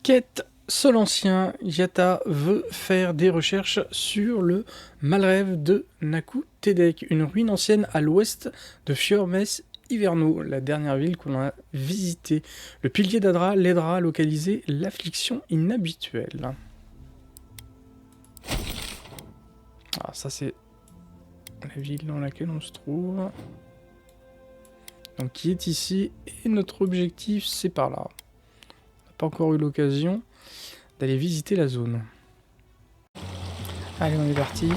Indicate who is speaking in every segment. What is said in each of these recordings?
Speaker 1: Quête Sol ancien, Yata veut faire des recherches sur le Malrêve de Naku Tedek, une ruine ancienne à l'ouest de Fjormes Hiverno, la dernière ville qu'on a visitée. Le pilier d'Adra l'aidera à localiser l'affliction inhabituelle. Alors ça c'est la ville dans laquelle on se trouve. Donc qui est ici, et notre objectif c'est par là. On n'a pas encore eu l'occasion d'aller visiter la zone. Allez, on est parti.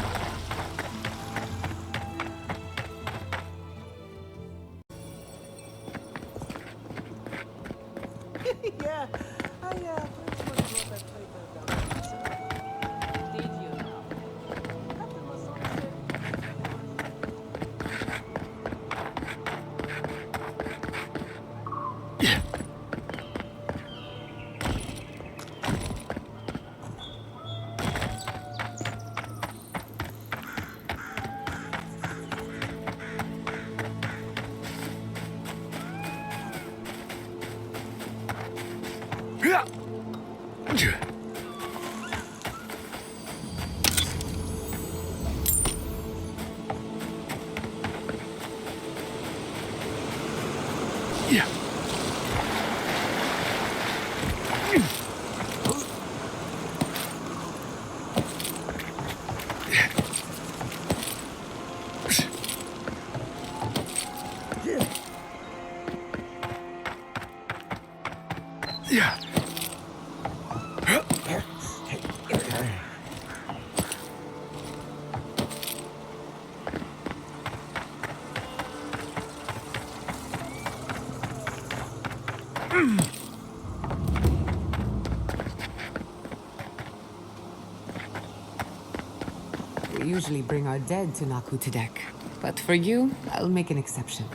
Speaker 2: We usually bring our dead to Naku Tedek, but for you, I'll make an exception.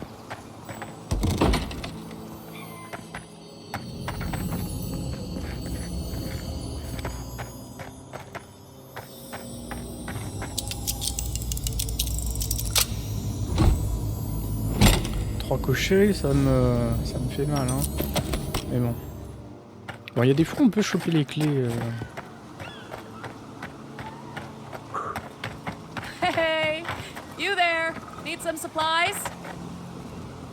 Speaker 1: Trois cochers, ça me fait mal, hein. Mais bon. Bon, il y a des fois on peut choper les clés.
Speaker 3: Hey, you there? Need some supplies?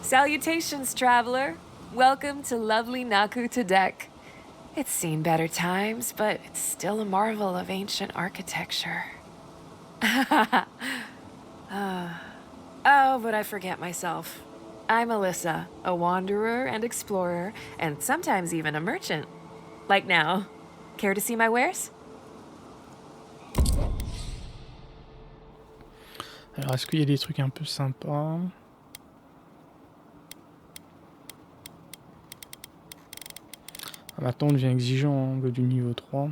Speaker 3: Salutations, traveler. Welcome to lovely Naku Tedek. It's seen better times, but it's still a marvel of ancient architecture. Oh, but I forget myself. I'm Alyssa, a wanderer and explorer, and sometimes even a merchant. Like now. Care to see my wares?
Speaker 1: Alors, est-ce qu'il y a des trucs un peu sympas? Ah, maintenant, on devient exigeant, hein, on veut du niveau 3.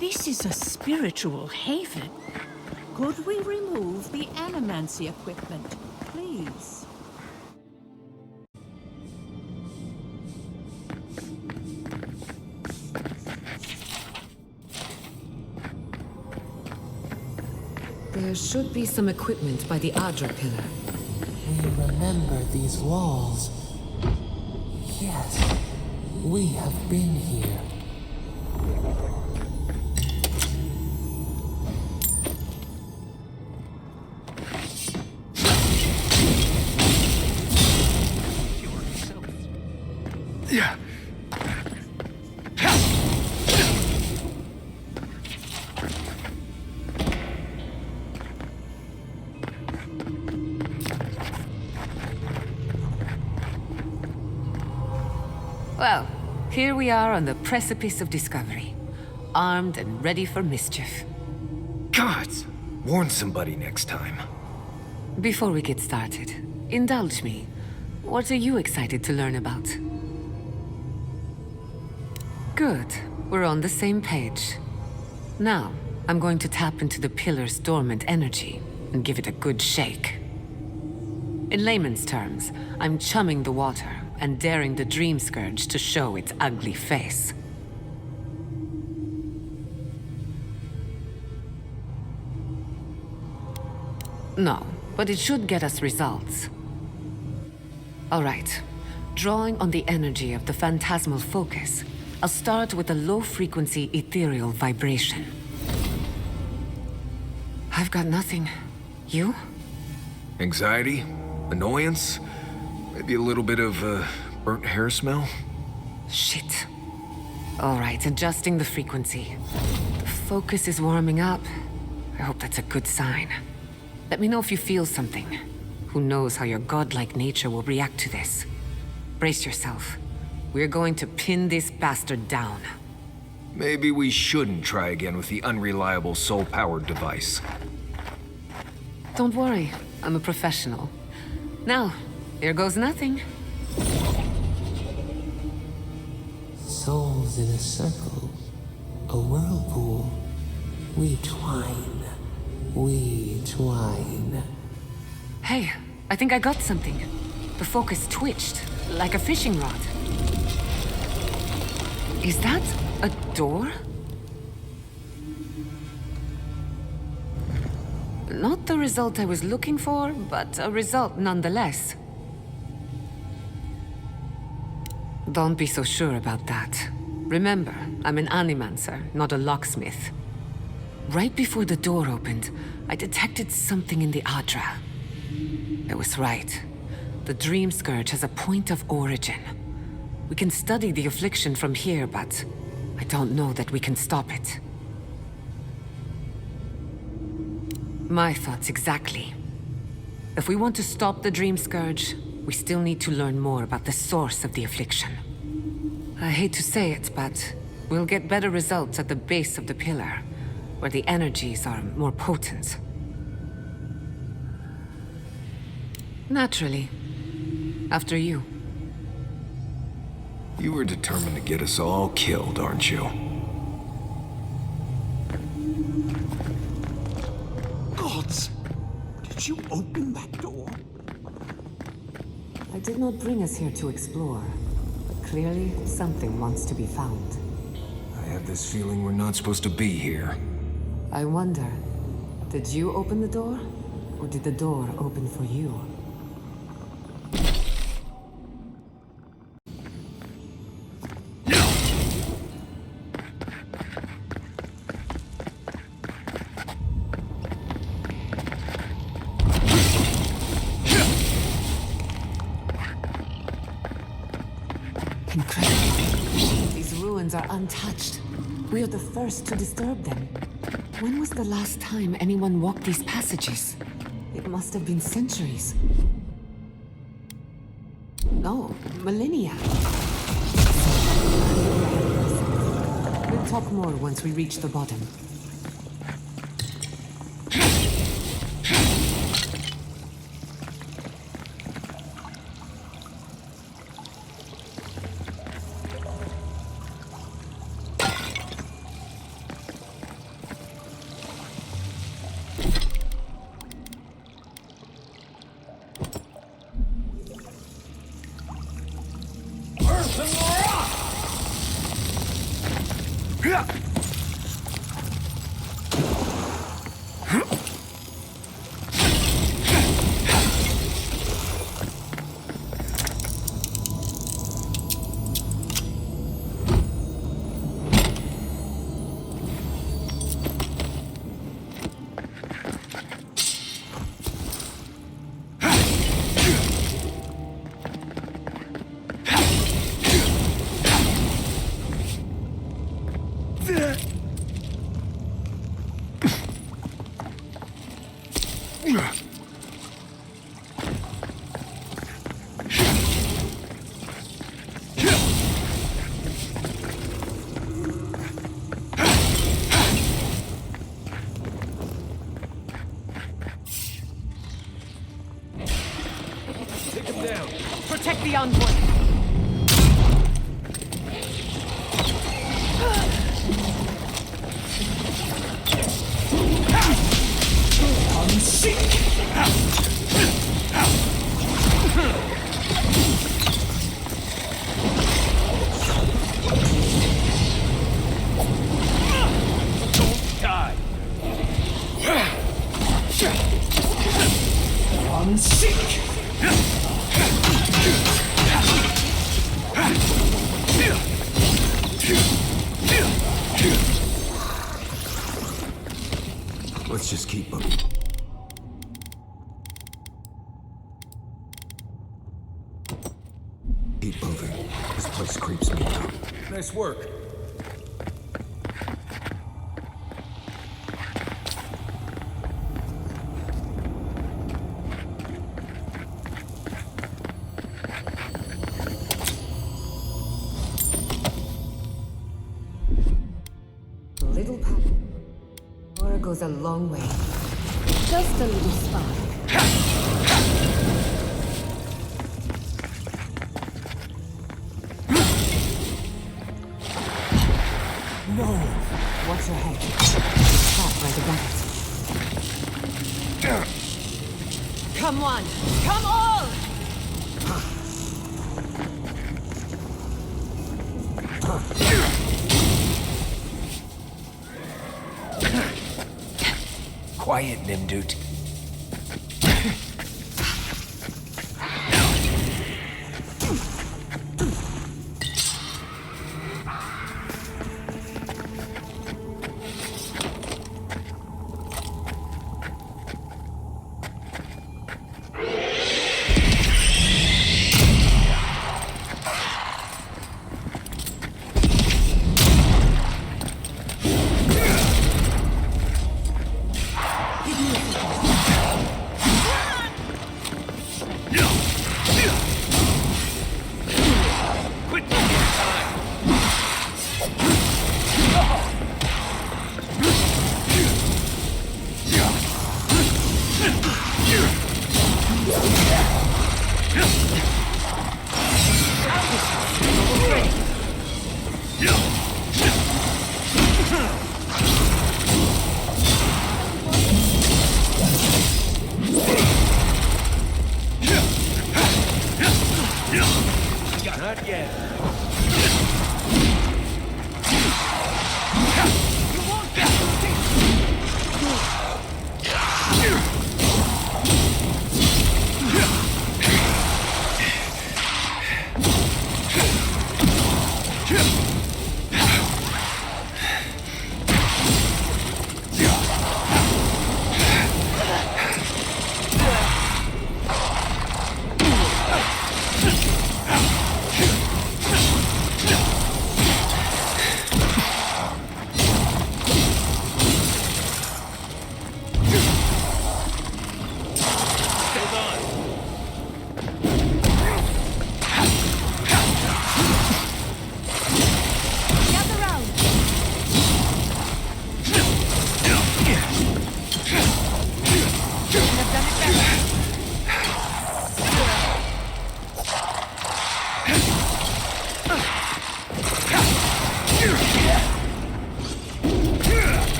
Speaker 4: This is a spiritual haven. Could we remove the animancy equipment, please?
Speaker 2: There should be some equipment by the Adra pillar.
Speaker 5: We remember these walls. Yes, we have been here.
Speaker 2: Well, here we are on the precipice of discovery, armed and ready for mischief.
Speaker 6: Gods! Warn somebody next time.
Speaker 2: Before we get started, indulge me. What are you excited to learn about? Good. We're on the same page. Now, I'm going to tap into the pillar's dormant energy and give it a good shake. In layman's terms, I'm chumming the water and daring the Dream Scourge to show its ugly face. No, but it should get us results. All right. Drawing on the energy of the phantasmal focus, I'll start with a low-frequency ethereal vibration. I've got nothing. You?
Speaker 6: Anxiety? Annoyance? Maybe a little bit of, burnt hair smell?
Speaker 2: Shit. All right, adjusting the frequency. The focus is warming up. I hope that's a good sign. Let me know if you feel something. Who knows how your godlike nature will react to this. Brace yourself. We're going to pin this bastard down.
Speaker 6: Maybe we shouldn't try again with the unreliable soul-powered device.
Speaker 2: Don't worry, I'm a professional. Now, here goes nothing.
Speaker 5: Souls in a circle, a whirlpool. We twine, we twine.
Speaker 2: Hey, I think I got something. The focus twitched, like a fishing rod. Is that a door? Not the result I was looking for, but a result nonetheless. Don't be so sure about that. Remember, I'm an animancer, not a locksmith. Right before the door opened, I detected something in the Adra. I was right. The Dream Scourge has a point of origin. We can study the affliction from here, but I don't know that we can stop it. My thoughts exactly. If we want to stop the Dream Scourge, we still need to learn more about the source of the affliction. I hate to say it, but we'll get better results at the base of the pillar, where the energies are more potent. Naturally. After you.
Speaker 6: You were determined to get us all killed, aren't you?
Speaker 7: Gods! Did you open that door?
Speaker 2: I did not bring us here to explore, but clearly something wants to be found.
Speaker 6: I have this feeling we're not supposed to be here.
Speaker 2: I wonder, did you open the door? Or did the door open for you? Incredible. These ruins are untouched. We are the first to disturb them. When was the last time anyone walked these passages? It must have been centuries. No, millennia. We'll talk more once we reach the bottom. Protect the envoy.
Speaker 7: Die! Seek! Let's just keep moving. Keep moving. This place creeps me out. Nice work.
Speaker 8: Little power goes a long way. Just a little spark.
Speaker 7: No!
Speaker 8: Watch your head. Trapped by the rabbits. Come on! Come all!
Speaker 6: Quiet, Nimdut.
Speaker 7: Not yet.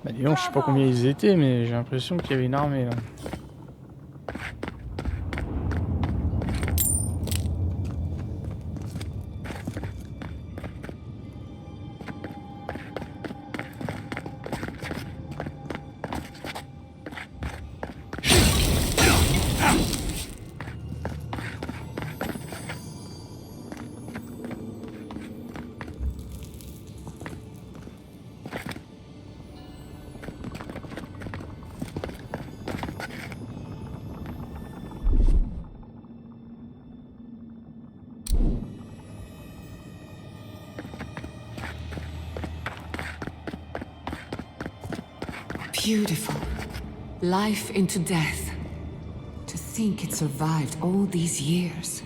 Speaker 1: Bah dis donc, je sais pas combien ils étaient, mais j'ai l'impression qu'il y avait une armée là.
Speaker 2: Beautiful. Life into death. To think it survived all these years.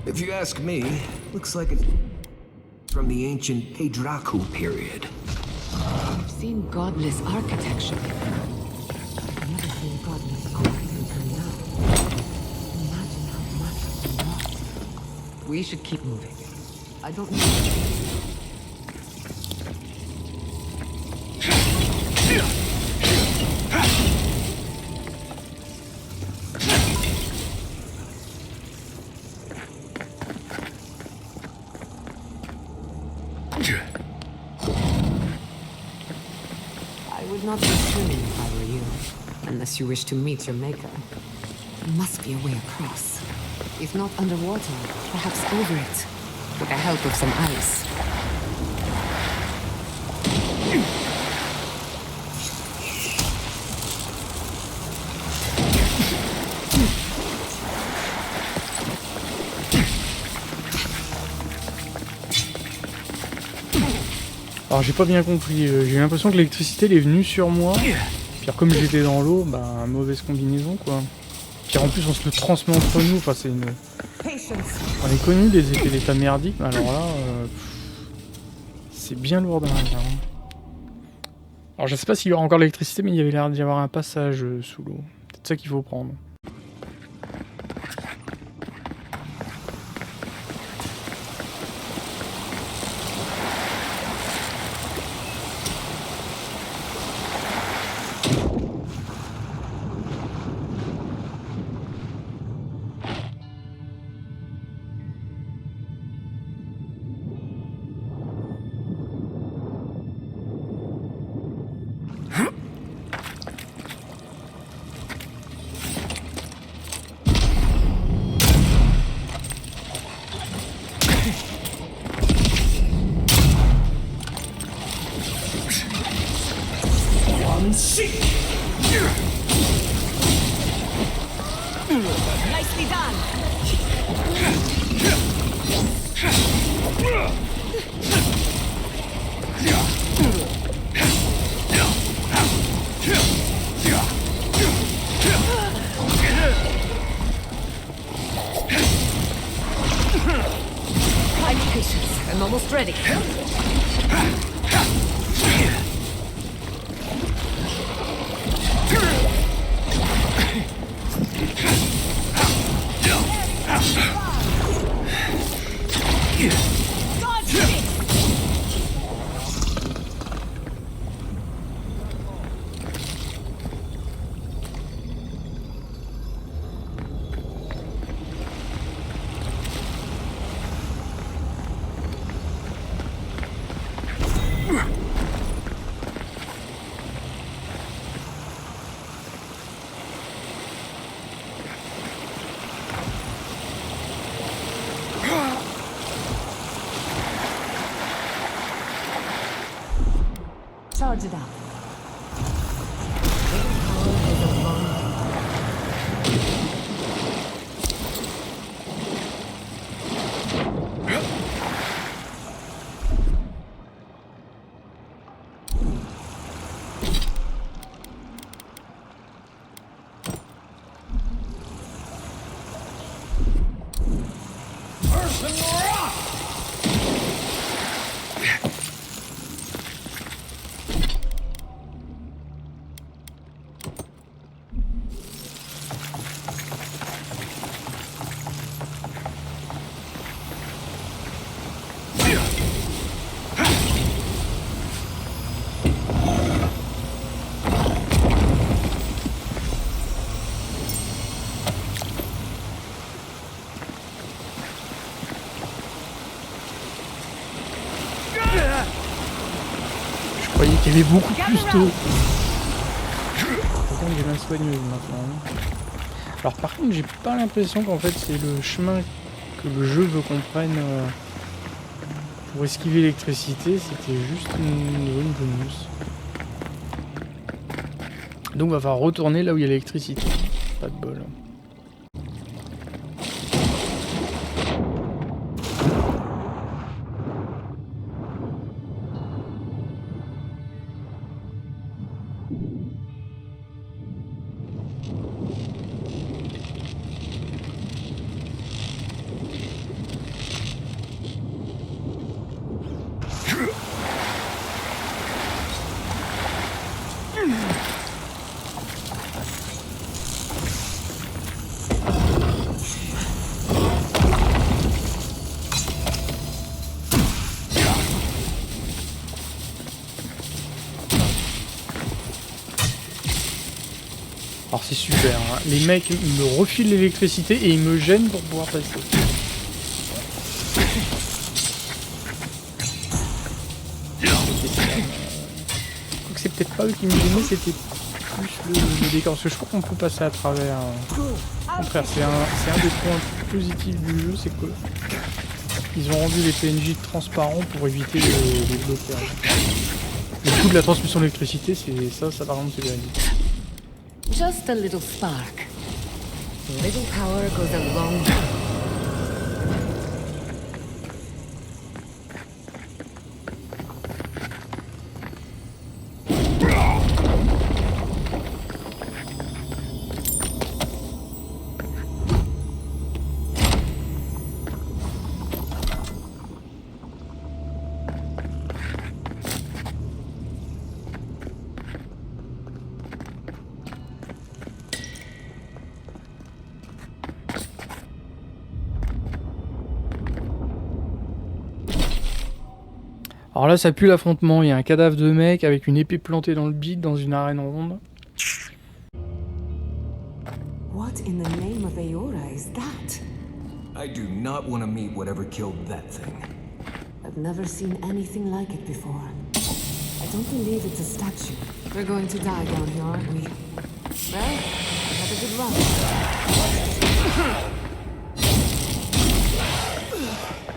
Speaker 6: If you ask me, looks like it's from the ancient Peidraku period.
Speaker 2: I've seen godless architecture.
Speaker 8: I've never seen godless architecture now. Imagine how much has been lost.
Speaker 2: We should keep moving.
Speaker 8: I don't know.
Speaker 2: I would not be swimming if I were you, unless you wish to meet your maker. There must be a way across. If not underwater, perhaps over it, with the help of some ice.
Speaker 1: Alors j'ai pas bien compris, j'ai eu l'impression que l'électricité elle est venue sur moi. Puis comme j'étais dans l'eau, bah mauvaise combinaison quoi. Puis en plus on se le transmet entre nous, enfin c'est une... On est connu des effets d'état merdique, mais alors là... c'est bien lourd hein. Alors je sais pas s'il y aura encore l'électricité, mais il y avait l'air d'y avoir un passage sous l'eau. C'est ça qu'il faut prendre.
Speaker 4: Nicely done.
Speaker 2: I'm patient. I'm almost ready.
Speaker 4: Charge it up.
Speaker 1: Je croyais qu'il y avait beaucoup plus d'eau. Par contre, j'ai main soigneuse maintenant. Alors par contre, j'ai pas l'impression qu'en fait c'est le chemin que le jeu veut qu'on prenne pour esquiver l'électricité. C'était juste une zone bonus. Donc on va falloir retourner là où il y a l'électricité. Pas de bol. Alors c'est super, hein. Les mecs ils me refilent l'électricité et ils me gênent pour pouvoir passer. pas eux qui me gênaient, c'était plus le décor. Parce que je crois qu'on peut passer à travers. Au contraire, c'est un des points positifs du jeu, c'est que ils ont rendu les PNJ transparents pour éviter les blocages. Le coût de la transmission d'électricité, c'est ça par exemple c'est bien dit.
Speaker 2: Just a little spark. Little power goes a long way.
Speaker 1: Alors là, ça pue l'affrontement. Il y a un cadavre de mec avec une épée plantée dans le bide dans une arène ronde.
Speaker 8: What in the name of Aora is that?
Speaker 7: I do not want to meet whatever killed that thing.
Speaker 8: I've never seen anything like it before. I don't believe it's a statue. We're going to die down here, aren't we? Well, have a good run.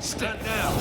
Speaker 7: Stand down.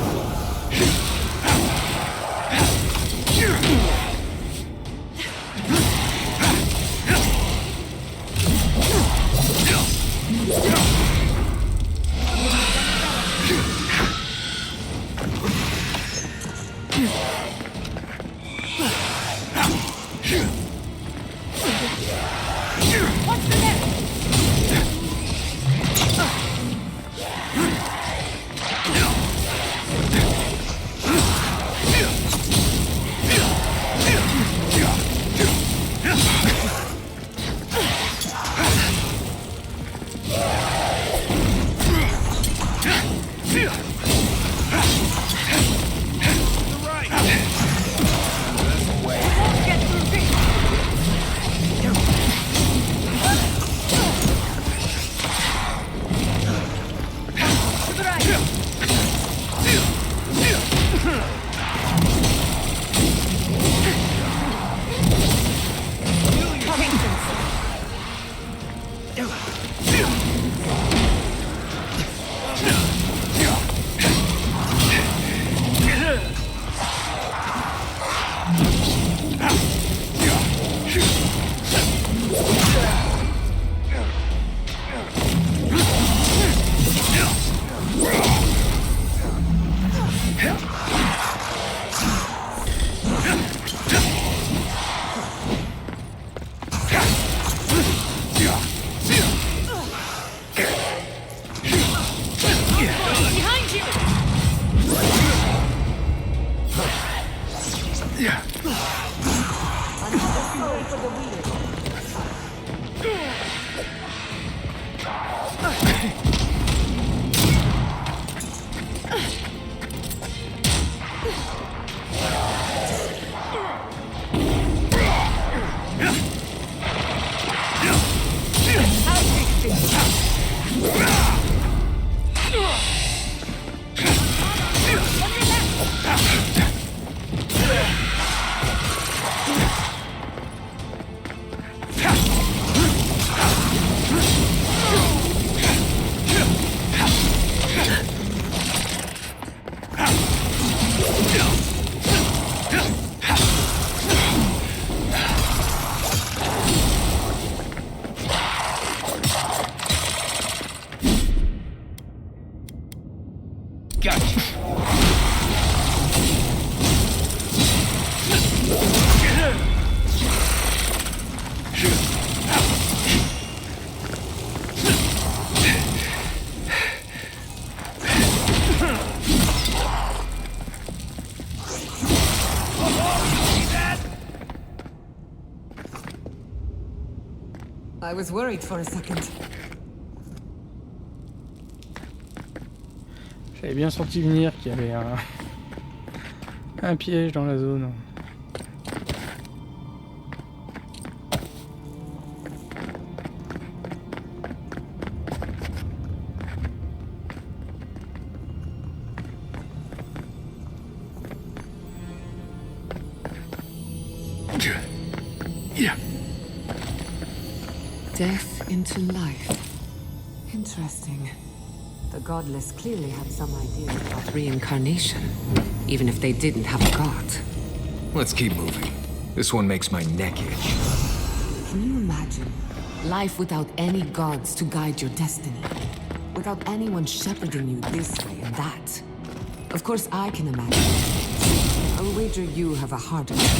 Speaker 8: I was worried for a second.
Speaker 1: J'avais bien senti venir qu'il y avait un piège dans la zone.
Speaker 2: Death into life.
Speaker 8: Interesting. The godless clearly had some idea about
Speaker 2: Reincarnation, even if they didn't have a god.
Speaker 6: Let's keep moving. This one makes my neck itch.
Speaker 8: Can you imagine?
Speaker 2: Life without any gods to guide your destiny.
Speaker 8: Without anyone shepherding you this way and that. Of course I can imagine. I'll wager you have a harder time.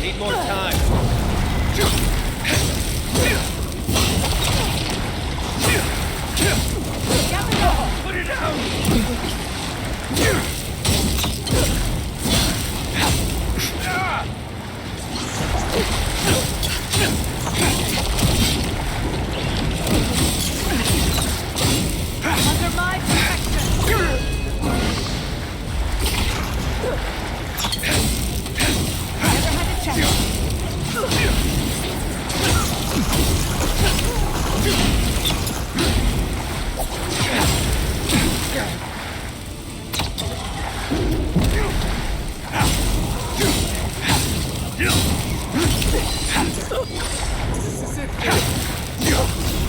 Speaker 9: Need more time. Put it down.
Speaker 3: Under my protection.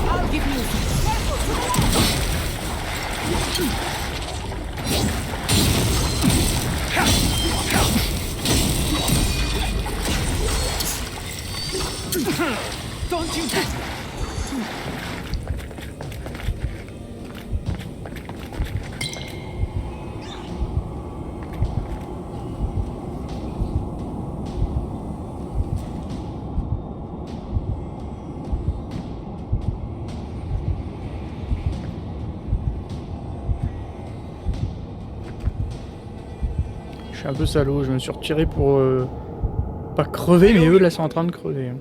Speaker 8: I'll give you
Speaker 9: Don't you...
Speaker 1: Je suis un peu salaud, je me suis retiré pour pas crever, mais eux là sont en train de crever.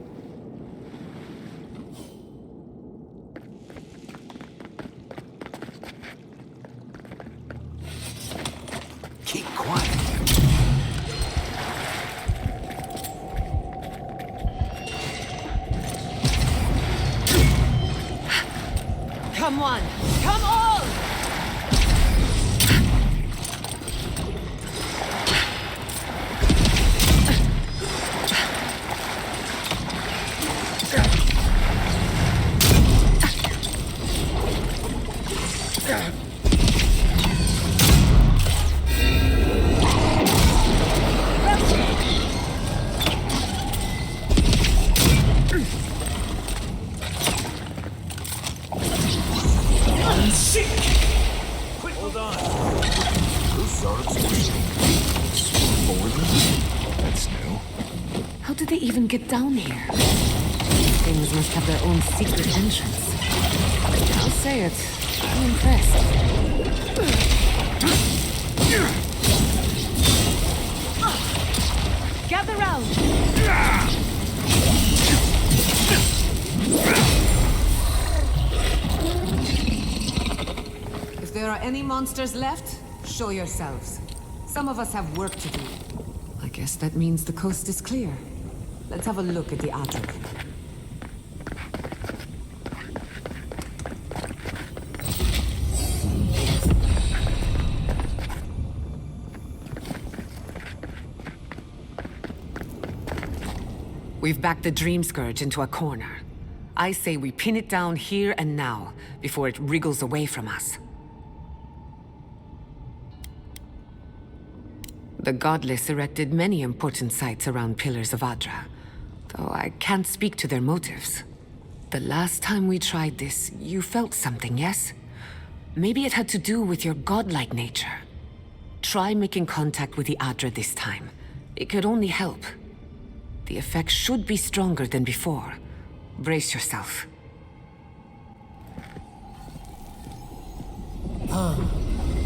Speaker 7: Keep quiet.
Speaker 3: Come on. Come on.
Speaker 7: Hold on.
Speaker 6: That's new.
Speaker 2: How did they even get down here? Things must have their own secret entrance. I'll say it. I'm impressed.
Speaker 3: Gather round.
Speaker 8: If there are any monsters left, show yourselves. Some of us have work to do.
Speaker 2: I guess that means the coast is clear.
Speaker 8: Let's have a look at the attic.
Speaker 2: We've backed the Dream Scourge into a corner. I say we pin it down here and now, before it wriggles away from us. The Godless erected many important sites around Pillars of Adra, though I can't speak to their motives. The last time we tried this, you felt something, yes? Maybe it had to do with your godlike nature. Try making contact with the Adra this time. It could only help. The effect should be stronger than before. Brace yourself.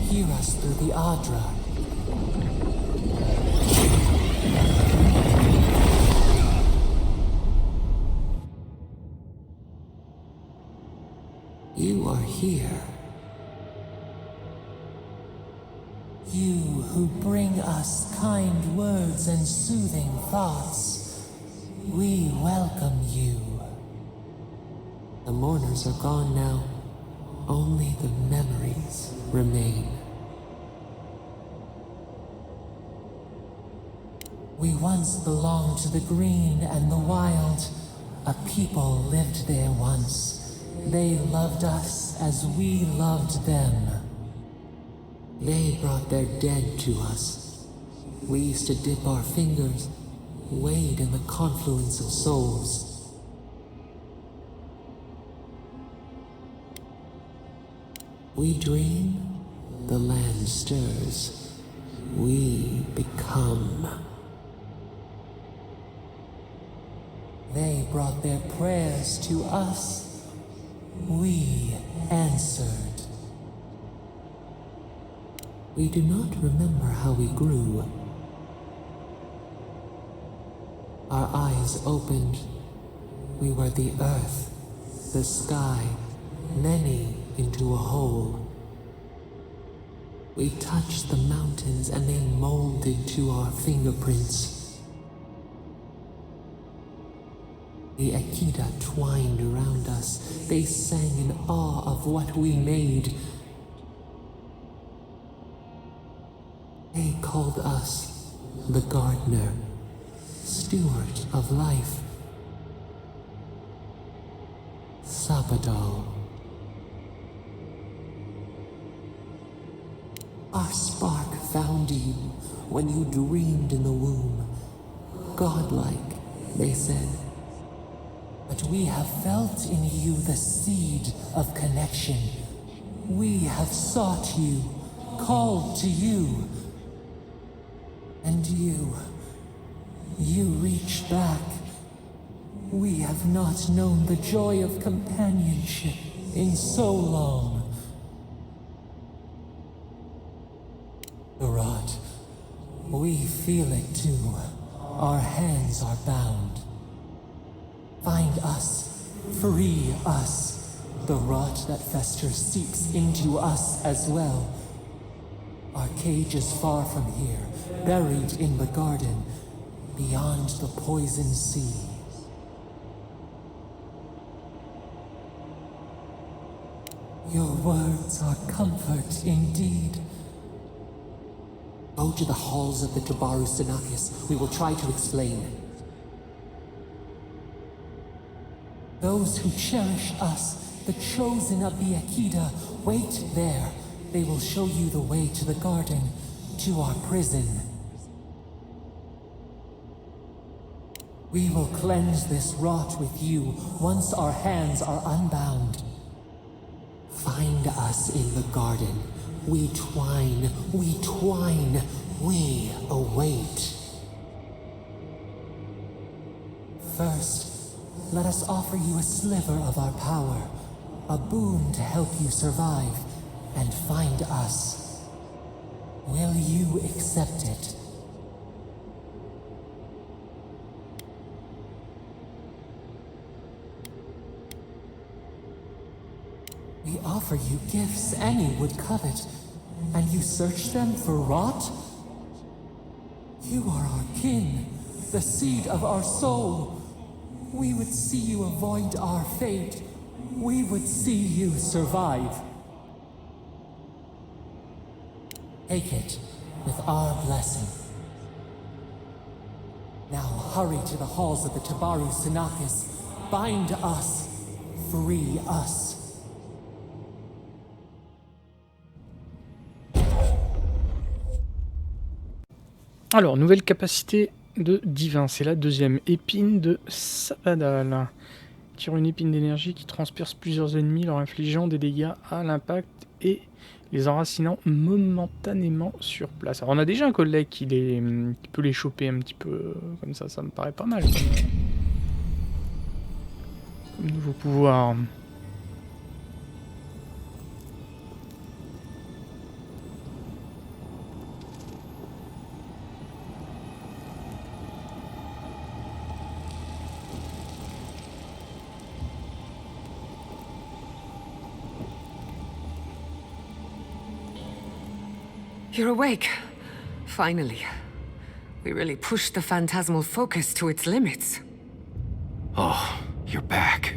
Speaker 5: Hear us through the Adra. words and soothing thoughts. We welcome you. The mourners are gone now. Only the memories remain. We once belonged to the green and the wild. A people lived there once. They loved us as we loved them. They brought their dead to us. We used to dip our fingers, wade in the confluence of souls. We dream, the land stirs. We become. They brought their prayers to us. We answered. We do not remember how we grew. Our eyes opened. We were the earth, the sky, many into a whole. We touched the mountains and they molded to our fingerprints. The Akita twined around us. They sang in awe of what we made. They called us the gardener, steward of life. Sabado. Our spark found you when you dreamed in the womb. Godlike, they said. But we have felt in you the seed of connection. We have sought you, called to you. And you reach back. We have not known the joy of companionship in so long. Rod, we feel it too. Our hands are bound. Find us, free us. The rot that festers seeps into us as well. Our cage is far from here, buried in the garden, beyond the poison sea. Your words are comfort indeed. Go to the halls of the Tabaru Sinakis. We will try to explain. Those who cherish us, the chosen of the Akita, wait there. They will show you the way to the garden, to our prison. We will cleanse this rot with you once our hands are unbound. Find us in the garden. We twine, we await. First, let us offer you a sliver of our power, a boon to help you survive and find us. Will you accept it? We offer you gifts any would covet, and you search them for rot? You are our kin, the seed of our soul. We would see you avoid our fate. We would see you survive. Take it with our blessing. Now hurry to the halls of the Tabaru Sinakis. Bind us. Free us.
Speaker 1: Alors, nouvelle capacité de divin, c'est la deuxième épine de Sabadal. Tire une épine d'énergie qui transperce plusieurs ennemis, leur infligeant des dégâts à l'impact et les enracinant momentanément sur place. Alors on a déjà un collègue qui peut les choper un petit peu comme ça me paraît pas mal comme nouveau pouvoir.
Speaker 2: You're awake. Finally. We really pushed the phantasmal focus to its limits.
Speaker 6: Oh, you're back.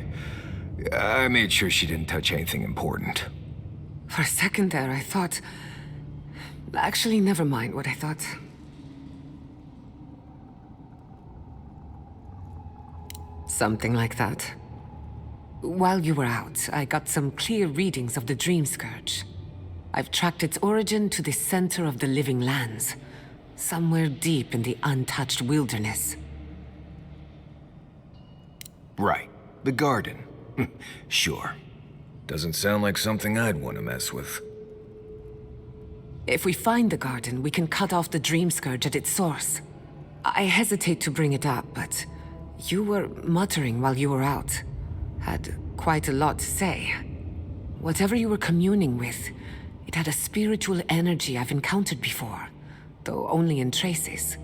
Speaker 6: I made sure she didn't touch anything important.
Speaker 2: For a second there, I thought... Actually, never mind what I thought. Something like that. While you were out, I got some clear readings of the Dream Scourge. I've tracked its origin to the center of the living lands, somewhere deep in the untouched wilderness.
Speaker 6: Right. The garden. Sure. Doesn't sound like something I'd want to mess with.
Speaker 2: If we find the garden, we can cut off the Dream Scourge at its source. I hesitate to bring it up, but you were muttering while you were out. Had quite a lot to say. Whatever you were communing with, it had a spiritual energy I've encountered before, though only in traces.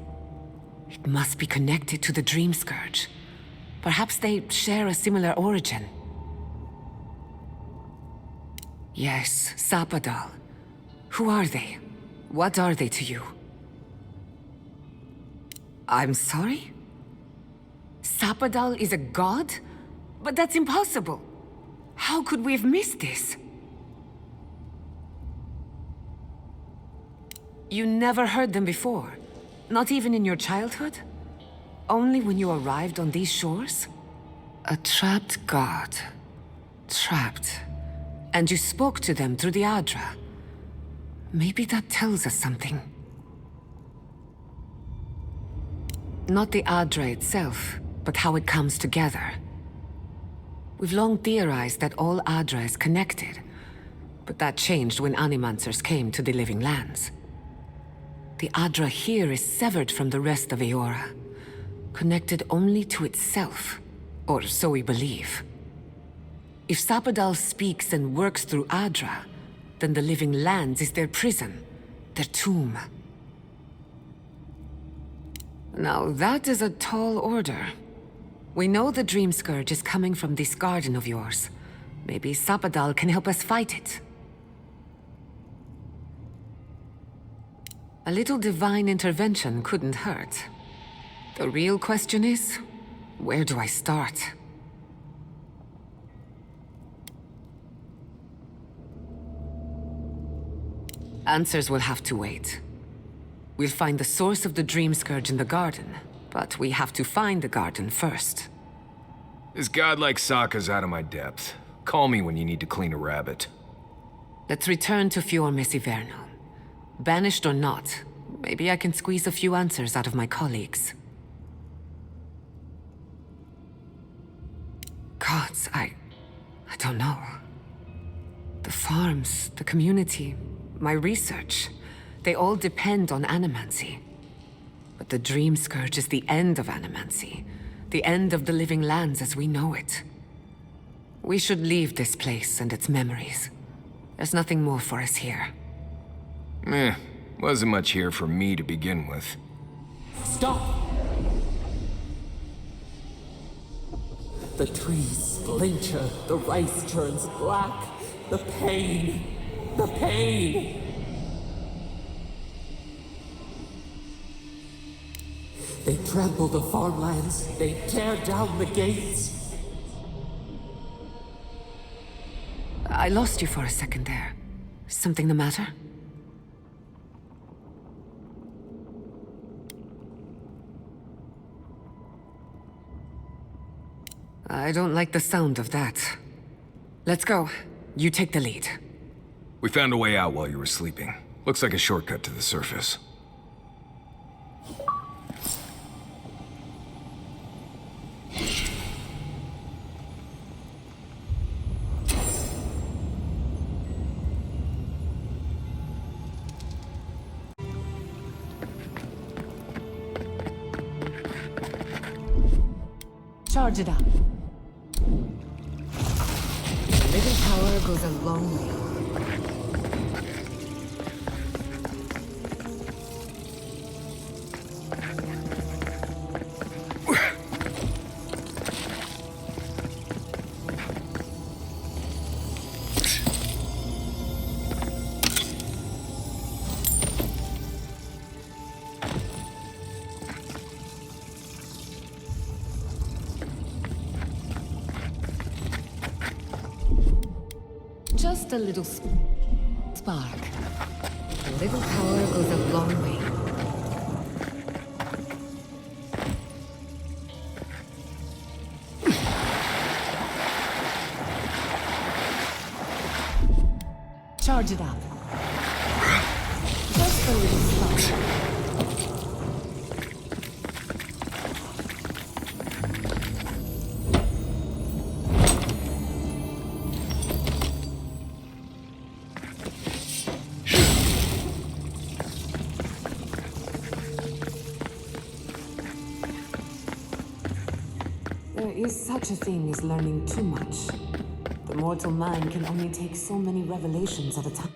Speaker 2: It must be connected to the Dream Scourge. Perhaps they share a similar origin. Yes, Sapadal. Who are they? What are they to you? I'm sorry? Sapadal is a god? But that's impossible. How could we have missed this? You never heard them before? Not even in your childhood? Only when you arrived on these shores? A trapped god. Trapped. And you spoke to them through the Adra. Maybe that tells us something. Not the Adra itself, but how it comes together. We've long theorized that all Adra is connected, but that changed when Animancers came to the Living Lands. The Adra here is severed from the rest of Eora, connected only to itself, or so we believe. If Sapadal speaks and works through Adra, then the Living Lands is their prison, their tomb. Now that is a tall order. We know the Dream Scourge is coming from this garden of yours. Maybe Sapadal can help us fight it. A little divine intervention couldn't hurt. The real question is, where do I start? Answers will have to wait. We'll find the source of the Dream Scourge in the garden, but we have to find the garden first.
Speaker 6: This godlike Sokka's out of my depth. Call me when you need to clean a rabbit.
Speaker 2: Let's return to Fiormes Iverno. Banished or not, maybe I can squeeze a few answers out of my colleagues. Gods, I don't know. The farms, the community, my research, they all depend on animancy. But the Dream Scourge is the end of animancy, the end of the Living Lands as we know it. We should leave this place and its memories. There's nothing more for us here.
Speaker 6: Wasn't much here for me to begin with.
Speaker 5: Stop! The trees splinter, the rice turns black. The pain! The pain! They trample the farmlands, they tear down the gates.
Speaker 2: I lost you for a second there. Something the matter? I don't like the sound of that. Let's go. You take the lead.
Speaker 6: We found a way out while you were sleeping. Looks like a shortcut to the surface.
Speaker 4: Charge it up.
Speaker 2: Little power goes a long way. a little spark. A little power goes a long way.
Speaker 4: Charge it up. Just a little spark.
Speaker 8: There is such a thing as learning too much. The mortal mind can only take so many revelations at a time.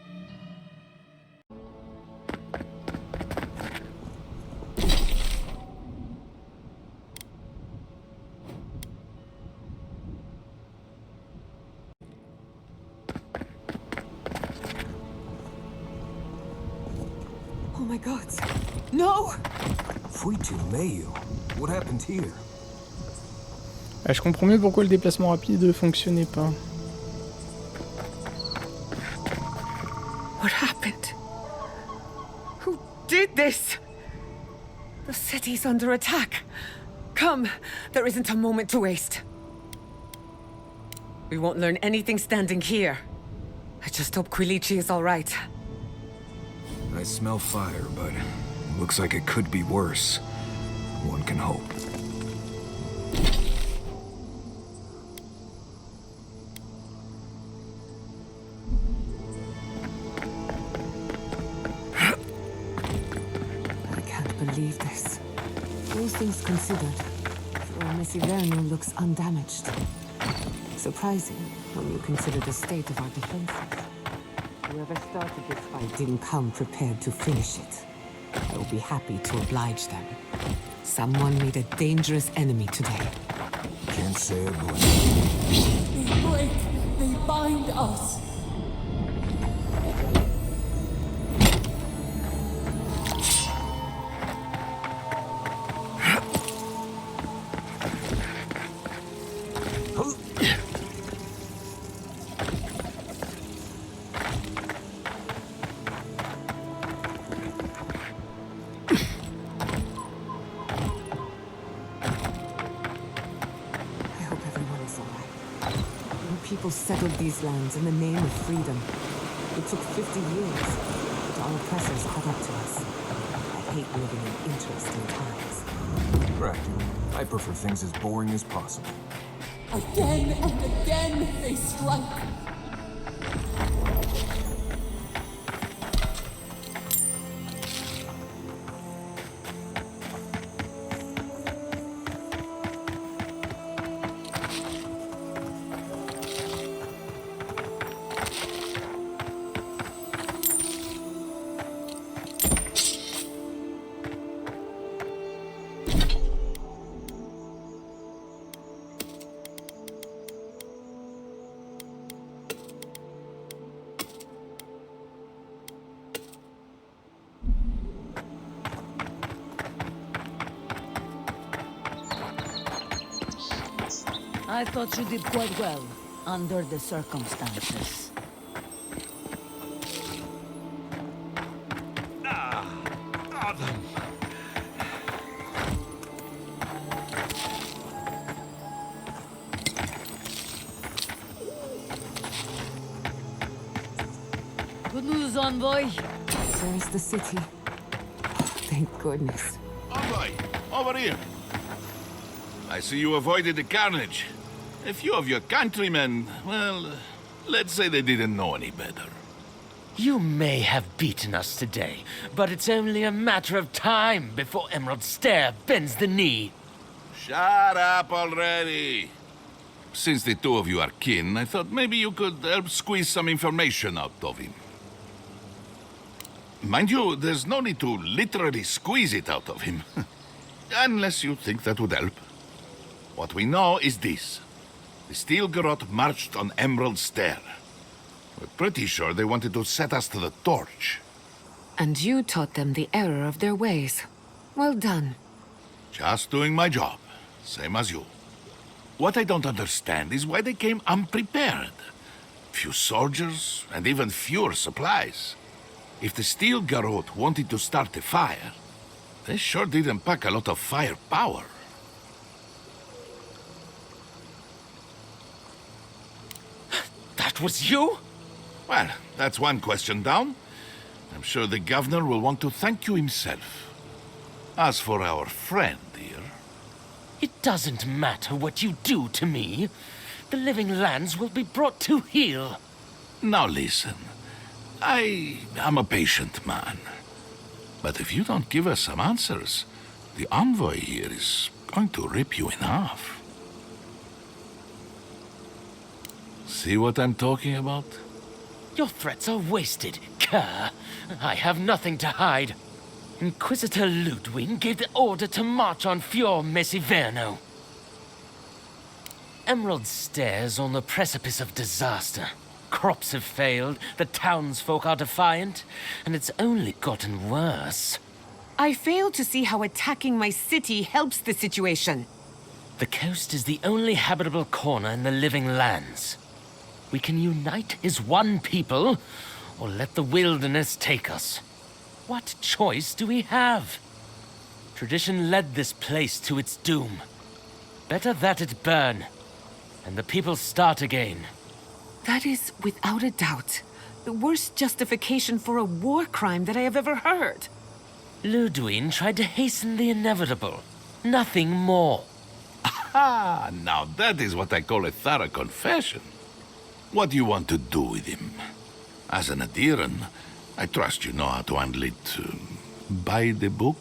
Speaker 8: Oh my god. No!
Speaker 7: Fuitu meio. What happened here?
Speaker 1: Ah, je comprends mieux pourquoi le déplacement rapide ne fonctionnait pas.
Speaker 2: What happened? Who did this? The city's under attack. Come, there isn't a moment to waste. We won't learn anything standing here. I just hope Quilici is all right.
Speaker 6: I smell fire, but it looks like it could be worse. One can hope.
Speaker 8: Believe this. All things considered, Messiverno looks undamaged. Surprising when you consider the state of our defenses. Whoever started this fight didn't come prepared to finish it. I will be happy to oblige them.
Speaker 2: Someone made a dangerous enemy today.
Speaker 7: Can't say it blame.
Speaker 5: They break, they bind us.
Speaker 8: People settled these lands in the name of freedom. It took 50 years, but our oppressors caught up to us. I hate living in interesting times.
Speaker 7: Right. I prefer things as boring as possible.
Speaker 5: Again and again they strike.
Speaker 4: I thought you did quite well, under the circumstances.
Speaker 7: Adam!
Speaker 4: Good news, envoy.
Speaker 8: There's the city. Thank goodness.
Speaker 10: Envoy, over here. I see you avoided the carnage. A few of your countrymen, well, let's say they didn't know any better.
Speaker 9: You may have beaten us today, but it's only a matter of time before Emerald Stair bends the knee.
Speaker 10: Shut up already. Since the two of you are kin, I thought maybe you could help squeeze some information out of him. Mind you, there's no need to literally squeeze it out of him. Unless you think that would help. What we know is this. The Steel Garrote marched on Emerald Stair. We're pretty sure they wanted to set us to the torch.
Speaker 2: And you taught them the error of their ways. Well done.
Speaker 10: Just doing my job, same as you. What I don't understand is why they came unprepared. few soldiers, and even fewer supplies. If the Steel Garrote wanted to start a fire, they sure didn't pack a lot of firepower.
Speaker 9: That was you?
Speaker 10: Well, that's one question down. I'm sure the governor will want to thank you himself. As for our friend here...
Speaker 9: It doesn't matter what you do to me. The living lands will be brought to heel.
Speaker 10: Now listen, I am a patient man. But if you don't give us some answers, the envoy here is going to rip you in half. See what I'm talking about?
Speaker 9: Your threats are wasted, Kerr. I have nothing to hide. Inquisitor Ludwig gave the order to march on Fior Messiverno. Emerald Stairs on the precipice of disaster. Crops have failed, the townsfolk are defiant, and it's only gotten worse.
Speaker 8: I fail to see how attacking my city helps the situation.
Speaker 9: The coast is the only habitable corner in the living lands. We can unite as one people, or let the wilderness take us. What choice do we have? Tradition led this place to its doom. Better that it burn, and the people start again.
Speaker 8: That is, without a doubt, the worst justification for a war crime that I have ever heard.
Speaker 9: Ludwig tried to hasten the inevitable. Nothing more.
Speaker 10: Ah, now that is what I call a thorough confession. What do you want to do with him? As an adherent, I trust you know how to handle it by the book.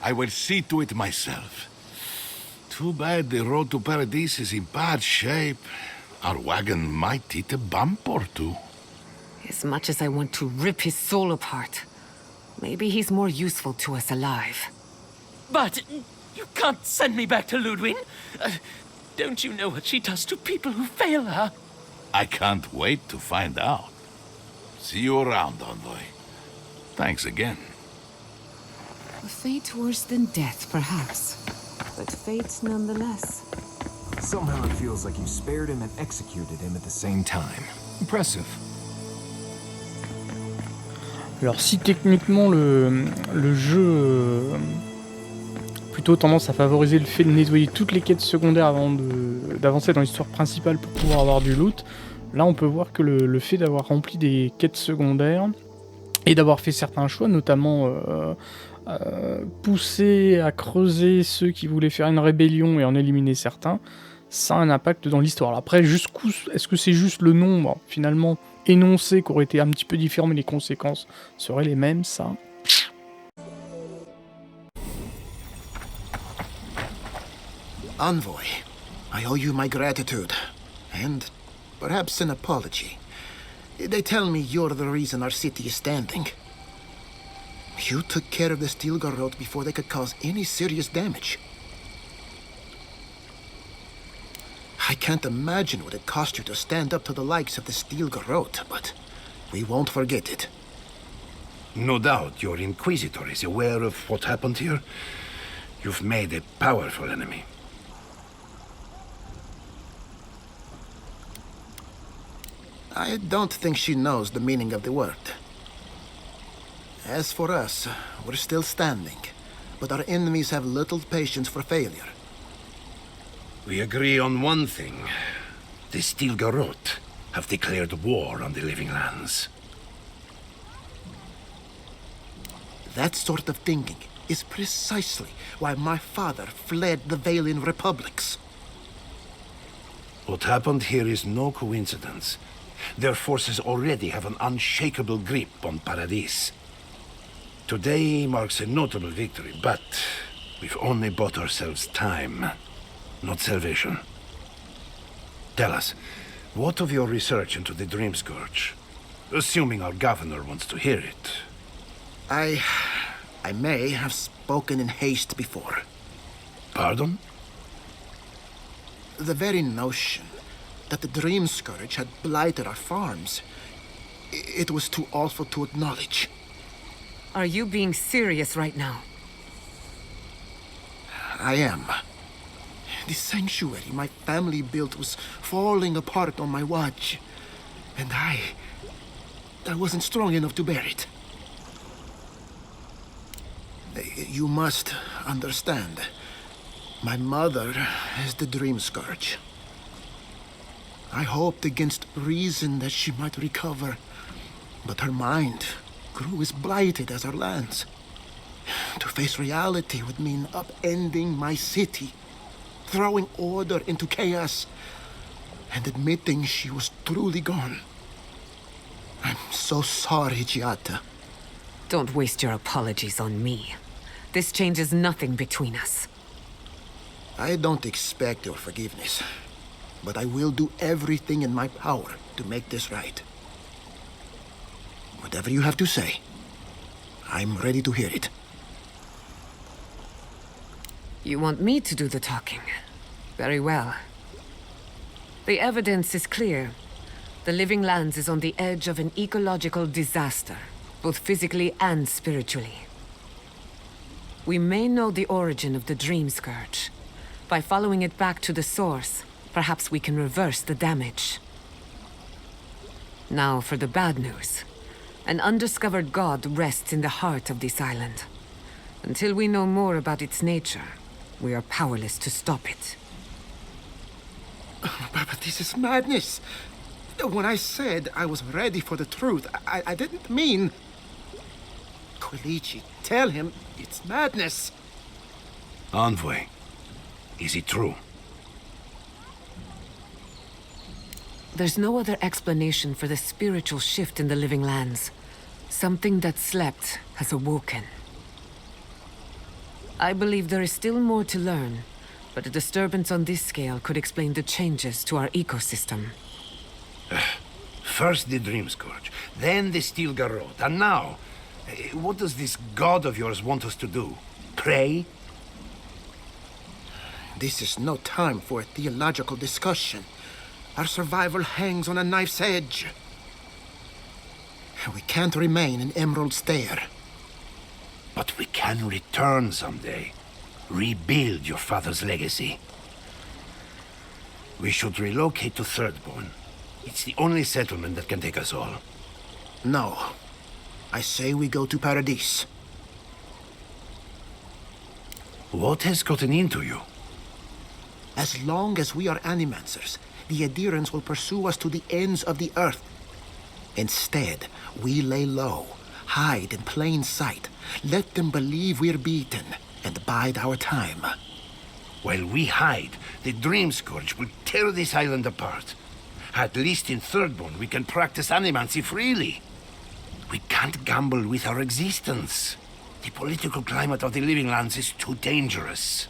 Speaker 10: I will see to it myself. Too bad the road to Paradise is in bad shape. Our wagon might hit a bump or two.
Speaker 8: As much as I want to rip his soul apart, maybe he's more useful to us alive.
Speaker 9: But you can't send me back to Ludwig. Don't you know what she does to people who fail her?
Speaker 10: I can't wait to find out. See you around, Envoy. Thanks again.
Speaker 8: A fate worse than death, perhaps. But fate nonetheless.
Speaker 7: Somehow it feels like you spared him and executed him at the same time. Impressive.
Speaker 1: Alors si techniquement le jeu plutôt tendance à favoriser le fait de nettoyer toutes les quêtes secondaires avant d'avancer dans l'histoire principale pour pouvoir avoir du loot, là on peut voir que le fait d'avoir rempli des quêtes secondaires et d'avoir fait certains choix, notamment pousser à creuser ceux qui voulaient faire une rébellion et en éliminer certains, ça a un impact dans l'histoire. Après, jusqu'où est-ce que c'est juste le nombre finalement énoncé qui aurait été un petit peu différent mais les conséquences seraient les mêmes, ça.
Speaker 11: Envoy, I owe you my gratitude, and perhaps an apology. They tell me you're the reason our city is standing. You took care of the Steel Garrote before they could cause any serious damage. I can't imagine what it cost you to stand up to the likes of the Steel Garrote, but we won't forget it.
Speaker 12: No doubt your Inquisitor is aware of what happened here. You've made a powerful enemy.
Speaker 11: I don't think she knows the meaning of the word. As for us, we're still standing, but our enemies have little patience for failure.
Speaker 12: We agree on one thing. The Steel Garrote have declared war on the living lands.
Speaker 11: That sort of thinking is precisely why my father fled the Valian republics.
Speaker 12: What happened here is no coincidence. Their forces already have an unshakable grip on Paradise. Today marks a notable victory, but we've only bought ourselves time, not salvation. Tell us, what of your research into the Dream Scourge? Assuming our governor wants to hear it.
Speaker 11: I may have spoken in haste before.
Speaker 12: Pardon?
Speaker 11: The very notion that the Dream Scourge had blighted our farms, it was too awful to acknowledge.
Speaker 8: Are you being serious right now?
Speaker 11: I am. The sanctuary my family built was falling apart on my watch. And I wasn't strong enough to bear it. You must understand. My mother has the dream scourge. I hoped against reason that she might recover, but her mind grew as blighted as her lands. To face reality would mean upending my city, throwing order into chaos, and admitting she was truly gone. I'm so sorry, Giata.
Speaker 2: Don't waste your apologies on me. This changes nothing between us.
Speaker 11: I don't expect your forgiveness, but I will do everything in my power to make this right. Whatever you have to say, I'm ready to hear it.
Speaker 2: You want me to do the talking? Very well. The evidence is clear. The Living Lands is on the edge of an ecological disaster, both physically and spiritually. We may know the origin of the Dream Scourge. By following it back to the source, perhaps we can reverse the damage. Now for the bad news. An undiscovered god rests in the heart of this island. Until we know more about its nature, we are powerless to stop it.
Speaker 11: But this is madness. When I said I was ready for the truth, I didn't mean... Quilici, tell him it's madness.
Speaker 12: Envoy, is it true?
Speaker 2: There's no other explanation for the spiritual shift in the Living Lands. Something that slept has awoken. I believe there is still more to learn, but a disturbance on this scale could explain the changes to our ecosystem.
Speaker 12: First the Dream Scourge, then the Steel Garrote, and now... what does this god of yours want us to do? Pray?
Speaker 11: This is no time for a theological discussion. Our survival hangs on a knife's edge. We can't remain in Emerald Stair.
Speaker 12: But we can return someday. Rebuild your father's legacy. We should relocate to Thirdborn. It's the only settlement that can take us all.
Speaker 11: No. I say we go to Paradise.
Speaker 12: What has gotten into you?
Speaker 11: As long as we are Animancers, the adherents will pursue us to the ends of the earth. Instead, we lay low, hide in plain sight, let them believe we're beaten, and bide our time.
Speaker 12: While we hide, the Dream Scourge will tear this island apart. At least in Thirdborn, we can practice animancy freely. We can't gamble with our existence. The political climate of the Living Lands is too dangerous.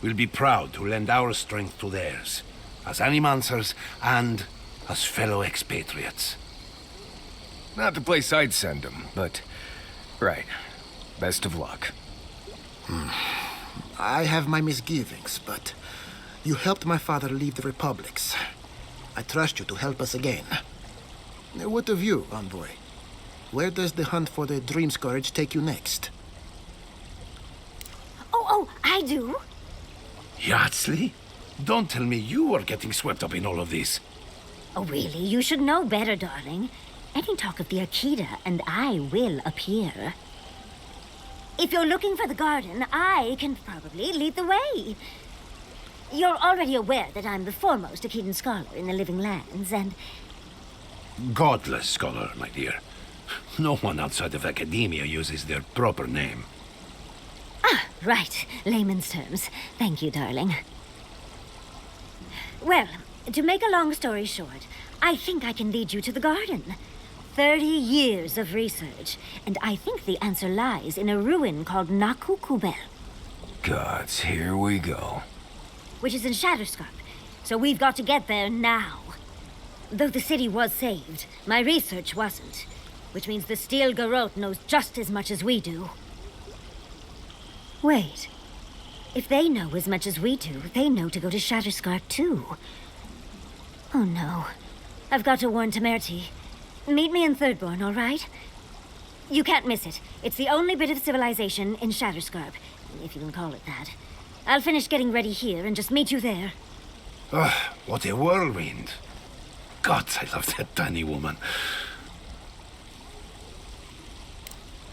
Speaker 12: We'll be proud to lend our strength to theirs, as Animancers and as fellow expatriates.
Speaker 6: Not the place I'd send them, but... right. Best of luck.
Speaker 11: I have my misgivings, but you helped my father leave the Republics. I trust you to help us again. What of you, Envoy? Where does the hunt for the Dream Scourge take you next?
Speaker 13: Oh, I do.
Speaker 12: Yardsley? Don't tell me you are getting swept up in all of this.
Speaker 13: Oh, really? You should know better, darling. Any talk of the Akita, and I will appear. If you're looking for the garden, I can probably lead the way. You're already aware that I'm the foremost Akitan scholar in the Living Lands, and...
Speaker 12: Godless scholar, my dear. No one outside of academia uses their proper name.
Speaker 13: Ah, right. Layman's terms. Thank you, darling. Well, to make a long story short, I think I can lead you to the garden. 30 years of research, and I think the answer lies in a ruin called Nakukubel.
Speaker 6: Gods, here we go.
Speaker 13: Which is in Shatterscarp, so we've got to get there now. Though the city was saved, my research wasn't, which means the Steel Garrote knows just as much as we do. Wait. If they know as much as we do, they know to go to Shatterscarp too. Oh no. I've got to warn Temerity. Meet me in Thirdborn, all right? You can't miss it. It's the only bit of civilization in Shatterscarp, if you can call it that. I'll finish getting ready here and just meet you there.
Speaker 12: Ah, what a whirlwind. God, I love that tiny woman.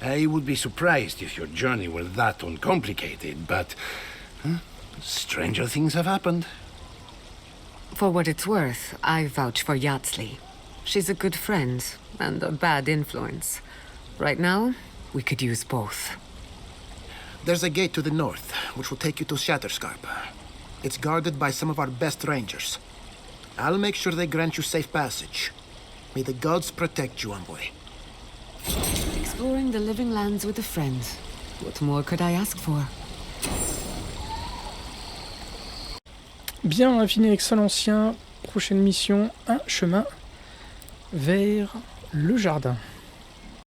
Speaker 12: I would be surprised if your journey were that uncomplicated, but stranger things have happened.
Speaker 2: For what it's worth, I vouch for Yatsley. She's a good friend and a bad influence. Right now, we could use both.
Speaker 11: There's a gate to the north, which will take you to Shatterscarp. It's guarded by some of our best rangers. I'll make sure they grant you safe passage. May the gods protect you, envoy.
Speaker 2: Exploring the living lands with a friend. What more could I ask for?
Speaker 1: Bien, on a fini avec ça l'ancien. Prochaine mission, un chemin vers le jardin.